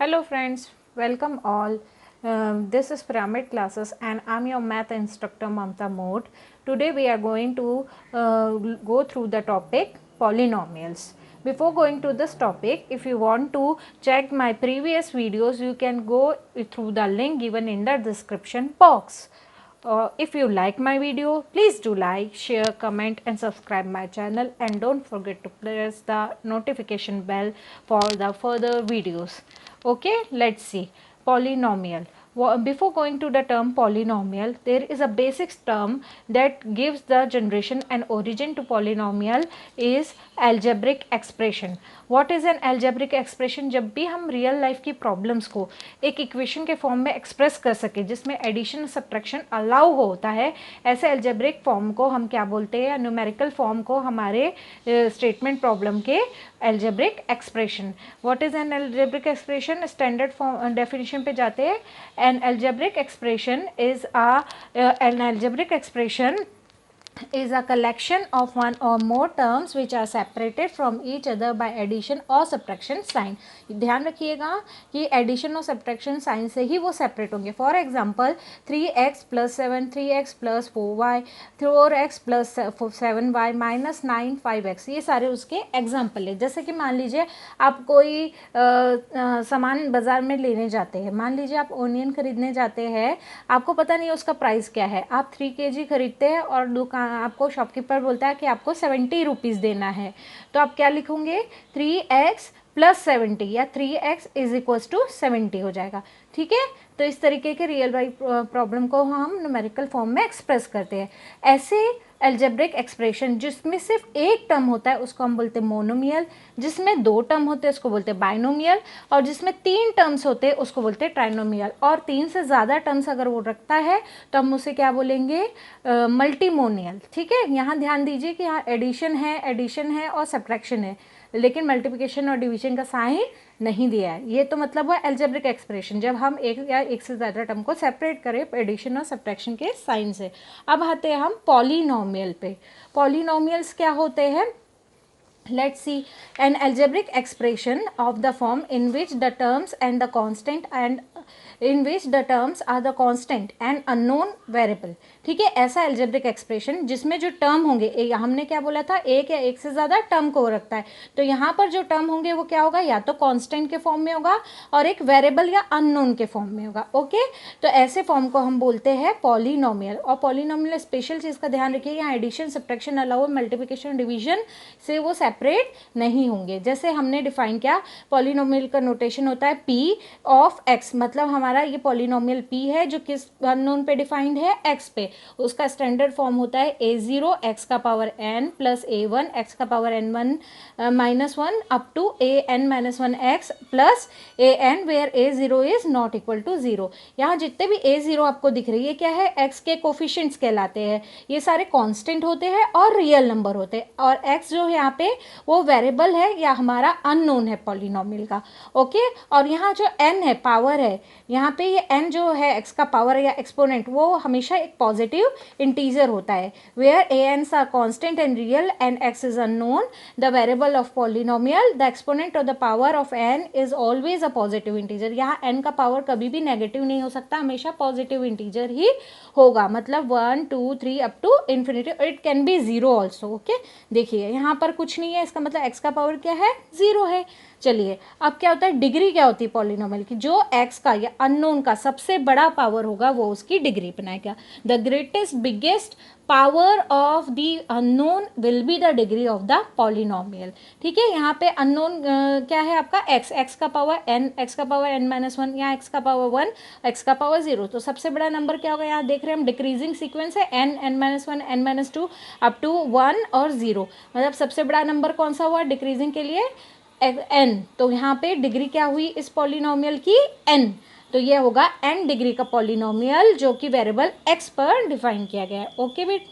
Hello friends, welcome all. This is Pyramid Classes and I'm your math instructor Mamta Mode. Today we are going to go through the topic polynomials. Before going to this topic, if you want to check my previous videos, you can go through the link given in the description box. If you like my video, please do like, share, comment and subscribe my channel, and don't forget to press the notification bell for the further videos. Okay, let's see. Polynomial. Before going to the term polynomial, there is a basic term that gives the generation and origin to polynomial is algebraic expression. What is an algebraic expression? जब भी हम real life की problems को एक equation के form में express कर सके जिसमें एडिशन सब्ट्रैक्शन अलाउ होता है, ऐसे अलजेब्रिक फॉर्म को हम क्या बोलते हैं, न्यूमेरिकल फॉर्म को हमारे स्टेटमेंट प्रॉब्लम के algebraic expression. What is an algebraic expression? Standard form definition पे जाते हैं. An algebraic expression is an algebraic expression is a collection of one or more terms which are separated from each other by addition or subtraction sign. ध्यान रखिएगा कि addition और subtraction sign से ही वो separate होंगे. For example, 3x plus 7, 3x plus 4y, 4x plus 7y minus 9, 5x, ये सारे उसके example है. जैसे कि मान लीजिए आप कोई सामान बाज़ार में लेने जाते हैं. मान लीजिए आप ओनियन खरीदने जाते हैं, आपको पता नहीं है उसका प्राइस क्या है. आप 3 kg खरीदते हैं और दुकान आपको शॉपकीपर बोलता है कि आपको 70 रुपीज़ देना है. तो आप क्या लिखोगे? 3x प्लस 70 या 3x इज इक्वल्स टू 70 हो जाएगा. ठीक है. तो इस तरीके के रियल लाइफ प्रॉब्लम को हम न्यूमेरिकल फॉर्म में एक्सप्रेस करते हैं. ऐसे एल्जेब्रिक एक्सप्रेशन जिसमें सिर्फ एक टर्म होता है उसको हम बोलते हैं मोनोमियल, जिसमें 2 टर्म होते हैं उसको बोलते हैं बाइनोमियल, और जिसमें 3 टर्म्स होते हैं उसको बोलते हैं ट्राइनोमियल. और 3 से ज़्यादा टर्म्स अगर वो रखता है तो हम उसे क्या बोलेंगे? मल्टीमोनियल. ठीक है. यहाँ ध्यान दीजिए कि यहाँ एडिशन है और सब्ट्रैक्शन है, लेकिन मल्टीप्लिकेशन और डिवीजन का साइन नहीं दिया है. ये तो मतलब वो एल्जेब्रिक एक्सप्रेशन जब हम एक या एक से ज़्यादा टर्म को सेपरेट करें एडिशन और सब्ट्रैक्शन के साइन से. अब आते हैं हम पॉलीनोमियल पे. पॉलीनोमियल्स क्या होते हैं? Let's see. An algebraic expression of the form in which the terms and the constant and in which the terms are the constant and unknown variable. ठीक है. ऐसा algebraic expression जिसमें जो टर्म होंगे, हमने क्या बोला था, एक या एक से ज़्यादा टर्म को रखता है. तो यहाँ पर जो टर्म होंगे वो क्या होगा? या तो कांस्टेंट के फॉर्म में होगा और एक वेरिएबल या अननोन के फॉर्म में होगा. ओके. तो ऐसे फॉर्म को हम बोलते हैं पॉलीनोमियल. और पॉलीनोमियल स्पेशल चीज़ का ध्यान रखिए, यहाँ addition subtraction allow multiplication division से वो सेपरेट नहीं होंगे. जैसे हमने डिफाइन किया, पॉलीनोमियल का नोटेशन होता है p ऑफ x. मतलब हमारा ये पॉलीनोमियल p है जो किस अननोन पे डिफाइंड है? x पे. उसका स्टैंडर्ड फॉर्म होता है a0 x का power n plus a1 x का power n1 minus 1 up to an minus 1 x plus an where a0 is not equal to 0. यहाँ जितने भी a0 आपको दिख रही है क्या है? x के कोफिशिएंट्स कहलाते हैं. ये सारे कांस्टेंट होते हैं और रियल नंबर होते हैं. और x जो है यहाँ पे वो वेरिएबल है या हमारा अननोन है पॉलीनोमियल का. ओके. और यहाँ जो n है, पावर है, यहाँ पे ये n जो है x का पावर या एक्सपोनेंट, वो हमेशा एक पॉजिटिव इंटीजर होता है. Where ans are constant and real and x is unknown, the variable of polynomial, the exponent और the power of n is always a positive integer. यहाँ n का पावर कभी भी नेगेटिव नहीं हो सकता, हमेशा पॉजिटिव इंटीजर ही होगा. मतलब 1 2 3 up to infinity. It can be 0 also. Okay. देखिए यहाँ पर कुछ नहीं है, इसका मतलब x का पावर क्या है? 0 है. चलिए अब क्या होता है? डिग्री क्या होती है पॉलीनोमियल की? जो x का या अननोन का सबसे बड़ा पावर होगा वो उसकी डिग्री बनाएगा. The greatest biggest power of the unknown will be the degree of the polynomial. ठीक है. यहाँ पे अननोन क्या है आपका? x का पावर n, x का पावर n माइनस 1, यहाँ x का पावर 1, x का पावर 0. तो सबसे बड़ा नंबर क्या होगा? यहाँ देख रहे हैं हम डिक्रीजिंग सीक्वेंस है, n, n minus 1, n minus 2 up to 1 और 0. मतलब सबसे बड़ा नंबर कौन सा हुआ डिक्रीजिंग के लिए? n. तो यहाँ पे डिग्री क्या हुई इस पॉलीनोमियल की? n. तो ये होगा n डिग्री का पॉलीनोमियल जो कि वेरिएबल x पर डिफाइन किया गया है. ओके बेट.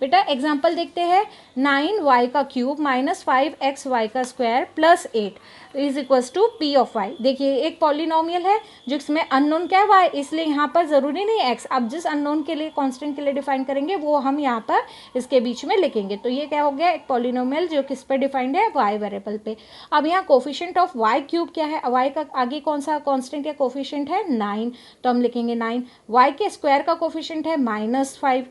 बेटा एग्जाम्पल देखते हैं, 9y का क्यूब माइनस 5xy का square plus 8 is equals to p of y. देखिए एक पॉलिनोमियल है जिसमें अननोन क्या है y, इसलिए यहाँ पर ज़रूरी नहीं x, अब जिस अननोन के लिए कांस्टेंट के लिए डिफाइन करेंगे वो हम यहाँ पर इसके बीच में लिखेंगे। तो ये क्या हो गया, एक पॉलिनोमियल जो किस पे डिफाइंड है, y वेरिएबल पे। अब यहाँ कोफिशिएंट ऑफ y क्यूब क्या है, y का आगे कौन सा कांस्टेंट या कोफिशिएंट है, 9, तो हम लिखेंगे 9। y के स्क्वायर का कोफिशिएंट है -5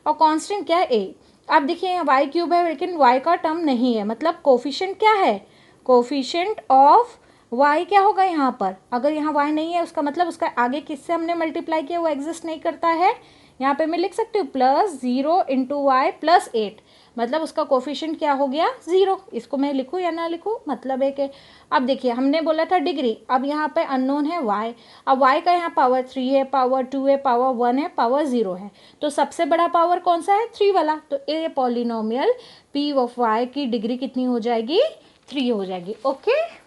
और कांस्टेंट क्या है a। अब देखिए यहाँ y क्यूब है लेकिन y का टर्म नहीं है, मतलब कोफिशिएंट क्या है, कोफिशिएंट ऑफ y क्या होगा यहाँ पर, अगर यहाँ y नहीं है उसका मतलब उसका आगे किससे हमने मल्टीप्लाई किया वो एग्जिस्ट नहीं करता है। यहाँ पे मैं लिख सकती हूँ +0 इंटू वाई प्लस 8, मतलब उसका कोफिशिएंट क्या हो गया 0। इसको मैं लिखूँ या ना लिखूँ, मतलब एक है। अब देखिए हमने बोला था डिग्री, अब यहाँ पे अननोन है y, अब y का यहाँ पावर 3 है, पावर 2 है, पावर 1 है, पावर 0 है, तो सबसे बड़ा पावर कौन सा है, 3 वाला। तो ये पॉलिनोमियल p ऑफ y की डिग्री कितनी हो जाएगी, 3 हो जाएगी। Okay,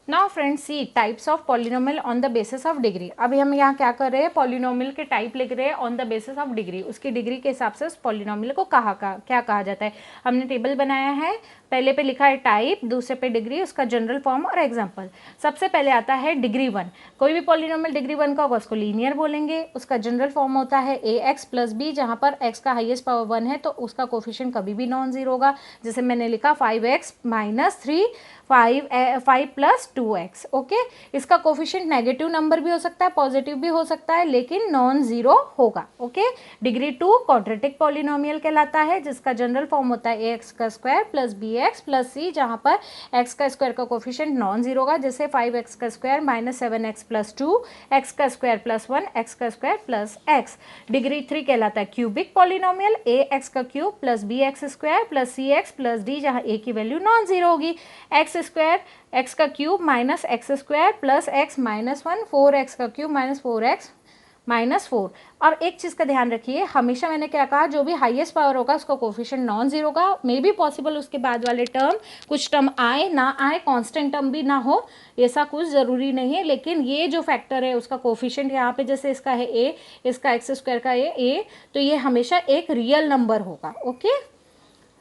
now friends see types of polynomial on the basis of degree. अभी हम यहाँ क्या कर रहे हैं, पॉलिनोमियल के टाइप लिख रहे हैं on the basis of degree, उसकी डिग्री के हिसाब से उस पॉलिनोमियल को क्या कहा जाता है। हमने टेबल बनाया है, पहले पे लिखा है टाइप, दूसरे पे डिग्री, उसका जनरल फॉर्म और एग्जाम्पल। सबसे पहले आता है डिग्री 1, कोई भी पॉलिनोमियल डिग्री 1 का होगा उसको लीनियर बोलेंगे। उसका जनरल फॉर्म होता है ax प्लस बी, जहाँ पर x का हाईएस्ट पावर 1 है तो उसका कोफिशिएंट कभी भी नॉन जीरो होगा। जैसे मैंने लिखा 5x minus 3 5 plus 2x। Okay, इसका कोफिशिएंट नेगेटिव नंबर भी हो सकता है, पॉजिटिव भी हो सकता है, लेकिन नॉन जीरो होगा। ओके, डिग्री 2 क्वाड्रेटिक पॉलिनोमियल कहलाता है, जिसका जनरल फॉर्म होता है ax का square plus bx plus c, जहाँ पर x का स्क्वायर का कोफिशिएंट नॉन जीरो होगा। जैसे 5x का square minus 7x plus 2, x का स्क्वायर प्लस 1, x का स्क्वायर प्लस x। डिग्री 3 कहलाता है क्यूबिक पॉलिनोमियल, ax का cube plus bx square plus cx plus d, जहाँ a की वैल्यू नॉन जीरो होगी। एक्स स्क्वायर एक्स का cube minus x square plus x minus 1, 4x का cube minus 4x minus 4। और एक चीज़ का ध्यान रखिए, हमेशा मैंने क्या कहा, जो भी हाईएस्ट पावर होगा उसका कोफिशिएंट नॉन जीरो होगा। मे बी पॉसिबल उसके बाद वाले टर्म कुछ टर्म आए ना आए, कांस्टेंट टर्म भी ना हो, ऐसा कुछ ज़रूरी नहीं है, लेकिन ये जो फैक्टर है उसका कोफिशिएंट यहाँ पे जैसे इसका है a, इसका एक्स स्क्वायर का a, तो ये हमेशा एक रियल नंबर होगा। ओके,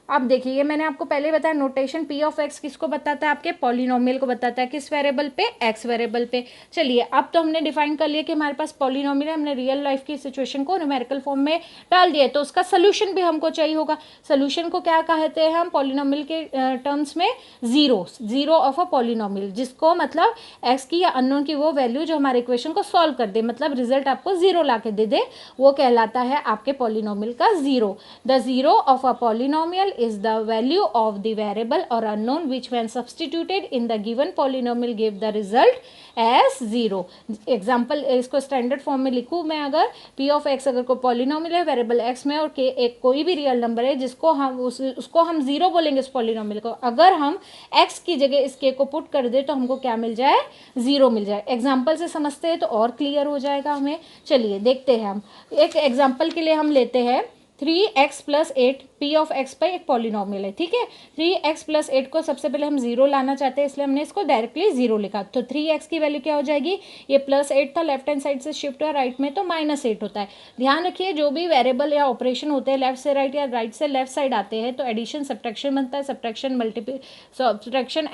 अब देखिए ये मैंने आपको पहले बताया, नोटेशन p ऑफ x किसको बताता है, आपके पॉलिनोमियल को बताता है, किस वेरिएबल पे, x वेरिएबल पे। चलिए अब तो हमने डिफाइन कर लिया कि हमारे पास पॉलिनोमियल है, हमने रियल लाइफ की सिचुएशन को न्यूमेरिकल फॉर्म में डाल दिया, तो उसका सोल्यूशन भी हमको चाहिए होगा। सोल्यूशन को क्या कहते हैं हम पॉलिनोमियल के टर्म्स में, जीरो ऑफ अ पॉलिनोमियल, जिसको मतलब x की या अननोन की वो वैल्यू जो हमारे इक्वेशन को सॉल्व कर दे, मतलब रिजल्ट आपको जीरो ला के दे दे, वो कहलाता है आपके पॉलिनोमियल का zero. The zero of a polynomial is the value of the variable or unknown which when substituted in the given polynomial give the result as 0। Example इसको स्टैंडर्ड फॉर्म में लिखूँ मैं, अगर p ऑफ x अगर कोई polynomial है variable x में और k एक कोई भी रियल नंबर है जिसको हम उसको हम जीरो बोलेंगे उस पॉलिनोमियल को, अगर हम x की जगह इस k को पुट कर दे तो हमको क्या मिल जाए, जीरो मिल जाए। एग्जाम्पल से समझते हैं तो और क्लियर हो जाएगा हमें। चलिए देखते हैं, हम एक एग्जाम्पल के लिए हम लेते हैं 3x plus 8, p of x पर एक पॉलिनोमियल है, ठीक है। 3x प्लस 8 को सबसे पहले हम जीरो लाना चाहते हैं, इसलिए हमने इसको डायरेक्टली जीरो लिखा। तो 3x की वैल्यू क्या हो जाएगी, ये प्लस 8 था, लेफ्ट हैंड साइड से शिफ्ट हुआ राइट में तो माइनस 8 होता है। ध्यान रखिए जो भी वेरिएबल या ऑपरेशन होते हैं लेफ्ट से राइट या राइट से लेफ्ट साइड आते हैं तो एडिशन सब्ट्रैक्शन बनता है, सब्ट्रैक्शन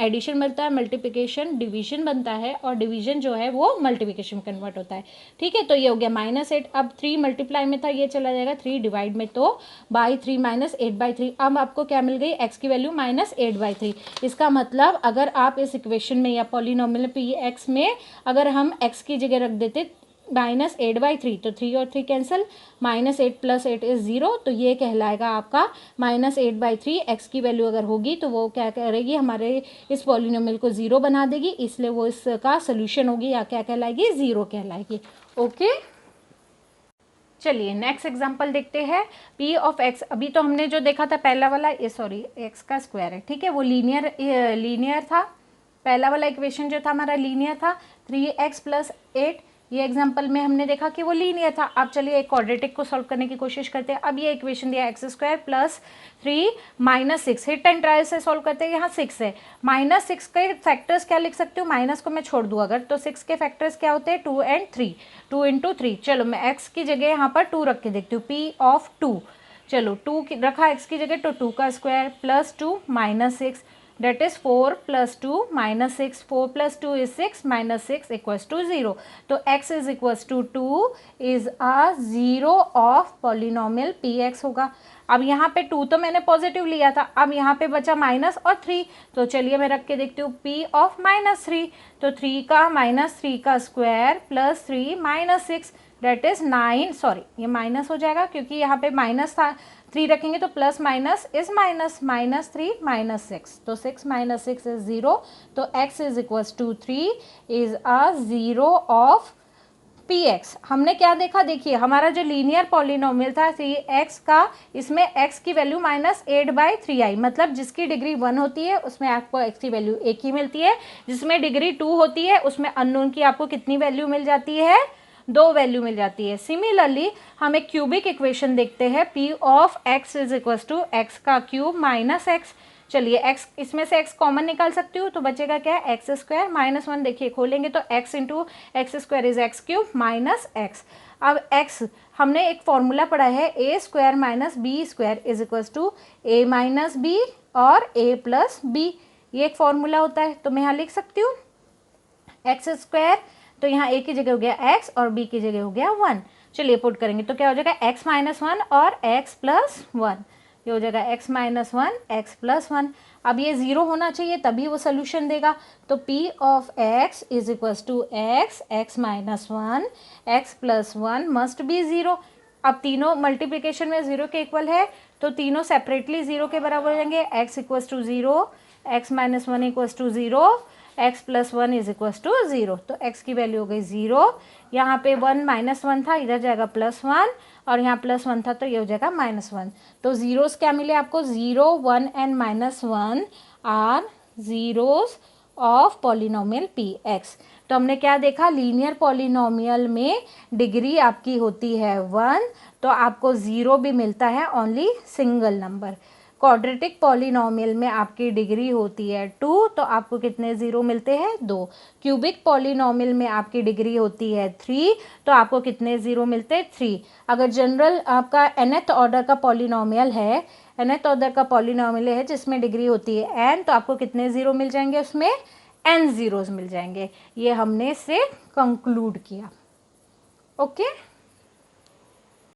एडिशन बनता है, मल्टीप्लिकेशन डिवीजन बनता है, और डिवीजन जो है वो मल्टीप्लिकेशन कन्वर्ट होता है, ठीक है। तो ये हो गया -8, अब 3 मल्टीप्लाई में था, ये चला जाएगा 3 डिवाइड में, तो बाई 3 माइनस 8/3। अब आपको क्या मिल गई, x की वैल्यू -8/3। इसका मतलब अगर आप इस इक्वेशन में या पॉलिनोमियल px में अगर हम x की जगह रख देते -8/3 तो 3 और 3 कैंसिल, -8 प्लस 8 इज 0, तो ये कहलाएगा आपका -8/3। x की वैल्यू अगर होगी तो वो क्या करेगी, हमारे इस पॉलिनोमियल को जीरो बना देगी, इसलिए वो इसका सोल्यूशन होगी या क्या कहलाएगी, जीरो कहलाएगी। ओके, चलिए नेक्स्ट एग्जांपल देखते हैं। p ऑफ x, अभी तो हमने जो देखा था पहला वाला, ये सॉरी x का स्क्वायर है, ठीक है, वो लीनियर था, पहला वाला इक्वेशन जो था हमारा लीनियर था। 3x प्लस 8 ये एग्जांपल में हमने देखा कि वो लीनियर था। अब चलिए एक क्वाड्रेटिक को सॉल्व करने की कोशिश करते हैं। अब ये इक्वेशन दिया x square plus 3 minus 6, hit and trial से सॉल्व करते हैं। यहाँ 6 है, माइनस 6 के फैक्टर्स क्या लिख सकती हूँ, माइनस को मैं छोड़ दूँ अगर, तो 6 के फैक्टर्स क्या होते हैं 2 एंड 3, 2 इंटू 3। चलो मैं एक्स की जगह यहाँ पर 2 रख के देखती हूँ, पी ऑफ 2। चलो 2 रखा एक्स की जगह, तो 2 का square plus 2 minus 6, that is 4 plus 2 minus 6, 4 plus 2 is 6 minus 6 equals to 0. तो x is equals to 2 is a 0 of polynomial px होगा। अब यहाँ पे 2 तो मैंने पॉजिटिव लिया था, अब यहाँ पे बचा माइनस और 3, तो चलिए मैं रख के देखती हूँ p ऑफ माइनस 3, तो 3 का माइनस 3 का square plus 3 minus 6 that is 9, sorry ये माइनस हो जाएगा क्योंकि यहाँ पे माइनस था, 3 रखेंगे तो plus minus is minus, minus 3 minus 6, तो 6 माइनस 6 इज 0, तो x is equals to 3 is a 0 of px। हमने क्या देखा, देखिए हमारा जो लीनियर पॉलिनोमियल था x का, इसमें x की वैल्यू -8/3i, मतलब जिसकी डिग्री 1 होती है उसमें आपको x की वैल्यू 1 ही मिलती है, जिसमें डिग्री 2 होती है उसमें अननोन की आपको कितनी वैल्यू मिल जाती है, 2 वैल्यू मिल जाती है। सिमिलरली हम एक क्यूबिक इक्वेशन देखते हैं, p of x is equals to x का क्यूब माइनस एक्स। चलिए x, इसमें से x कॉमन निकाल सकती हूँ, तो बचेगा क्या है एक्स स्क्वायर माइनस 1, देखिए खोलेंगे तो x into x square is x cube minus x. अब x हमने एक फॉर्मूला पढ़ा है, a square minus b square is equals to a minus b और ए प्लस बी, ये एक फॉर्मूला होता है। तो मैं यहाँ लिख सकती हूँ एक्स स्क्वायर, तो यहाँ a की जगह हो गया x और b की जगह हो गया 1। चलिए पुट करेंगे तो क्या हो जाएगा x माइनस 1 और x प्लस 1, ये हो जाएगा x माइनस 1 x प्लस 1। अब ये 0 होना चाहिए तभी वो सोल्यूशन देगा, तो p of x is equals to x minus 1 x plus 1 must be 0। अब तीनों मल्टीप्लिकेशन में 0 के इक्वल है, तो तीनों सेपरेटली 0 के बराबर हो जाएंगे, x equals to 0, x minus 1 equals to 0, x plus 1 is equals to 0, तो x की वैल्यू हो गई 0। यहाँ पे 1 माइनस 1 था, इधर जाएगा प्लस 1, और यहाँ प्लस 1 था तो ये हो जाएगा माइनस 1। तो जीरोस क्या मिले आपको, 0, 1 and minus 1 are zeros of polynomial px। तो हमने क्या देखा, लीनियर पॉलिनोमियल में डिग्री आपकी होती है 1, तो आपको 0 भी मिलता है only single number. Quadratic polynomial में आपकी डिग्री होती है 2, तो आपको कितने 0 मिलते हैं, 2। क्यूबिक पॉलिनोमियल में आपकी डिग्री होती है 3, तो आपको कितने 0 मिलते हैं, 3। अगर जनरल आपका nth ऑर्डर का पॉलिनोमियल है, nth ऑर्डर का पॉलिनोमियल है जिसमें डिग्री होती है n, तो आपको कितने 0 मिल जाएंगे, उसमें n ज़ीरोज़ मिल जाएंगे। ये हमने इससे कंक्लूड किया। ओके।